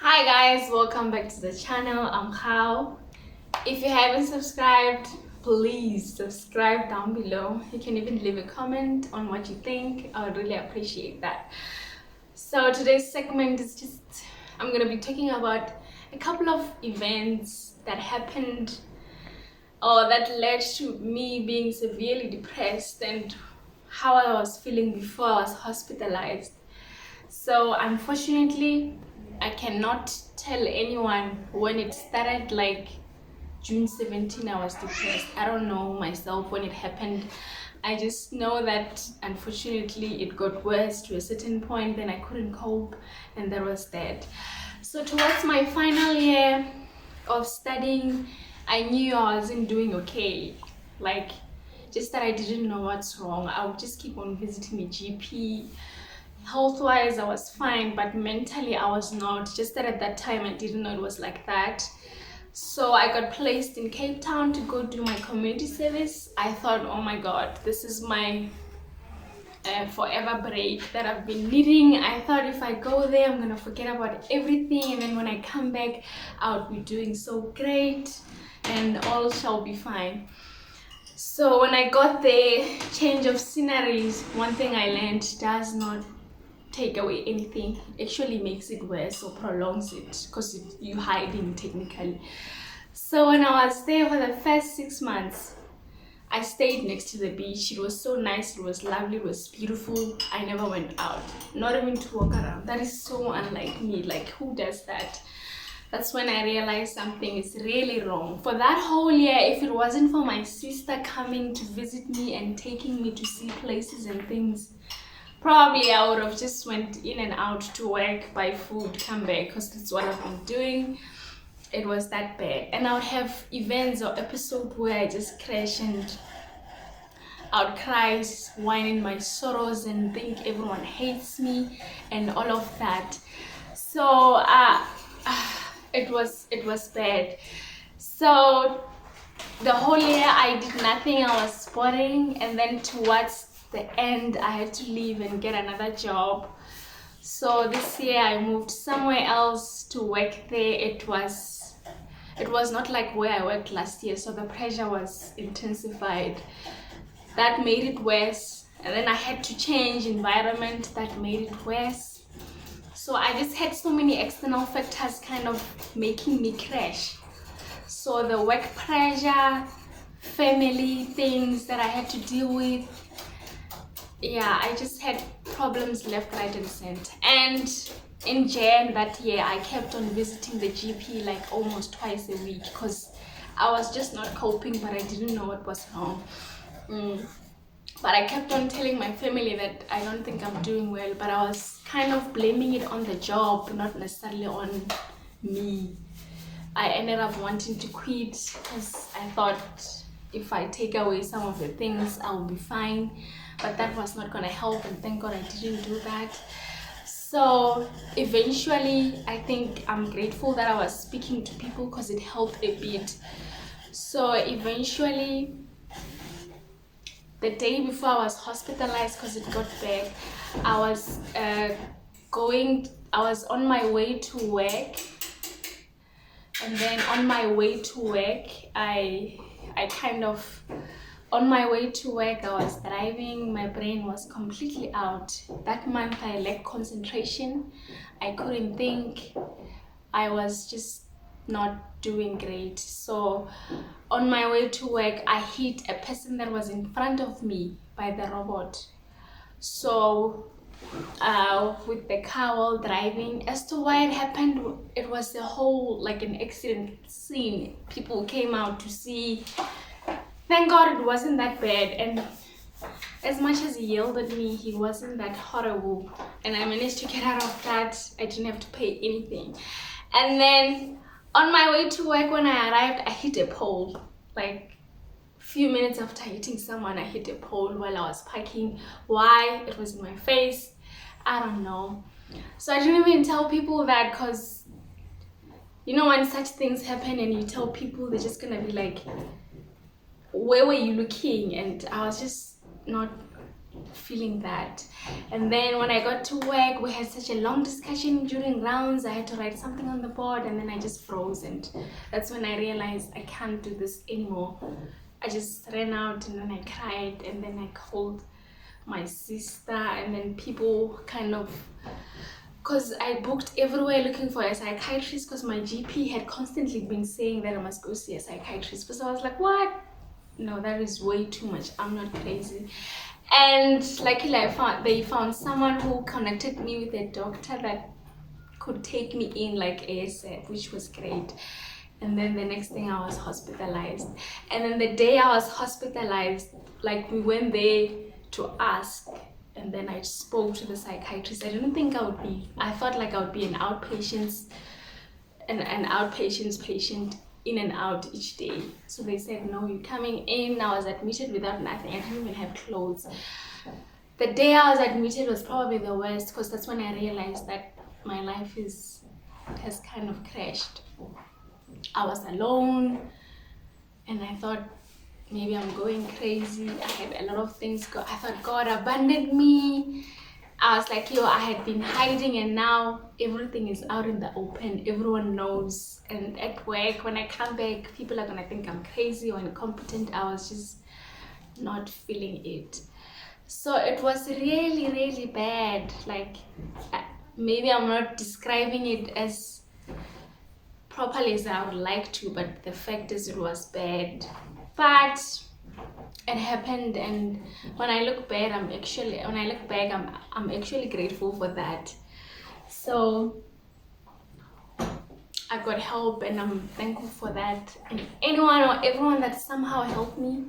Hi guys, welcome back to the channel. I'm How. If you haven't subscribed, please subscribe down below. You can even leave a comment on what you think. I would really appreciate that. So today's segment is I'm gonna be talking about a couple of events that happened or that led to me being severely depressed and how I was feeling before I was hospitalized. So unfortunately, I cannot tell anyone when it started. Like June 17, I was depressed. I don't know myself when it happened. I just know that unfortunately it got worse to a certain point, then I couldn't cope, and that was that. So towards my final year of studying, I knew I wasn't doing okay. Like, just that I didn't know what's wrong. I would just keep on visiting the GP. Health-wise, I was fine, but mentally I was not. Just that at that time I didn't know it was like that. So I got placed in Cape Town to go do my community service. I thought, oh my god, this is my forever break that I've been needing. I thought if I go there, I'm gonna forget about everything, and then when I come back, I'll be doing so great and all shall be fine. So when I got there, change of sceneries, one thing I learned does not take away anything. Actually makes it worse or prolongs it, because you're hiding technically. So when I was there for the first 6 months, I stayed next to the beach. It was so nice, it was lovely, it was beautiful. I never went out, not even to walk around. That is so unlike me. Like, who does that? That's when I realized something is really wrong. For that whole year, if it wasn't for my sister coming to visit me and taking me to see places and things, probably I would have just went in and out to work, buy food, come back, because that's what I've been doing. It was that bad. And I would have events or episodes where I just crash and I would cry, whine in my sorrows and think everyone hates me and all of that. So it was bad. So the whole year I did nothing. I was sporting, and then towards the end I had to leave and get another job. So this year I moved somewhere else to work there. It was not like where I worked last year, so the pressure was intensified. That made it worse, and then I had to change environment. That made it worse. So I just had so many external factors kind of making me crash. So the work pressure, family things that I had to deal with, yeah, I just had problems left, right and center. And in Jan that year, I kept on visiting the GP like almost twice a week, because I was just not coping, but I didn't know what was wrong. But I kept on telling my family that I don't think I'm doing well, but I was kind of blaming it on the job, not necessarily on me. I ended up wanting to quit because I thought if I take away some of the things, I'll be fine. But that was not gonna help, and thank God I didn't do that. So eventually, I think I'm grateful that I was speaking to people, because it helped a bit. So eventually, the day before I was hospitalized because it got bad, I was on my way to work, and then on my way to work, on my way to work, I was driving, my brain was completely out. That month I lacked concentration, I couldn't think, I was just not doing great. So on my way to work, I hit a person that was in front of me by the robot. So with the car while driving, as to why it happened, it was a whole like an accident scene. People came out to see. Thank God it wasn't that bad, and as much as he yelled at me, he wasn't that horrible, and I managed to get out of that. I didn't have to pay anything. And then on my way to work, when I arrived, I hit a pole. Like a few minutes after hitting someone, I hit a pole while I was parking. Why? It was in my face. I don't know. So I didn't even tell people that, because you know, when such things happen and you tell people, they're just gonna be like, where were you looking? And I was just not feeling that. And then when I got to work, we had such a long discussion during rounds. I had to write something on the board, and then I just froze, and that's when I realized I can't do this anymore. I just ran out, and then I cried, and then I called my sister, and then people kind of, because I booked everywhere looking for a psychiatrist, because my GP had constantly been saying that I must go see a psychiatrist. But so I was like, what? No, that is way too much. I'm not crazy. And luckily they found someone who connected me with a doctor that could take me in like ASAP, which was great. And then the next thing, I was hospitalized. And then the day I was hospitalized, like, we went there to ask, and then I spoke to the psychiatrist. I didn't think I thought like I would be an outpatient patient, in and out each day. So they said, no, you're coming in. I was admitted without nothing. I didn't even have clothes. The day I was admitted was probably the worst, because that's when I realized that my life has kind of crashed. I was alone, and I thought maybe I'm going crazy. I had a lot of things I thought God abandoned me. I was like, I had been hiding, and now everything is out in the open. Everyone knows. And at work, when I come back, people are gonna think I'm crazy or incompetent. I was just not feeling it. So it was really, really bad. Like, maybe I'm not describing it as properly as I would like to, but the fact is it was bad. But it happened, and when I look back, I'm actually grateful for that. So I got help, and I'm thankful for that. And anyone or everyone that somehow helped me,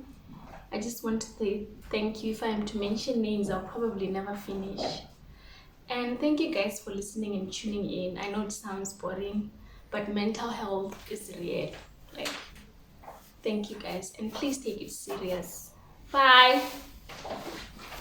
I just want to say thank you. If I am to mention names, I'll probably never finish. And thank you guys for listening and tuning in. I know it sounds boring, but mental health is real. Like, thank you guys, and please take it serious. Bye.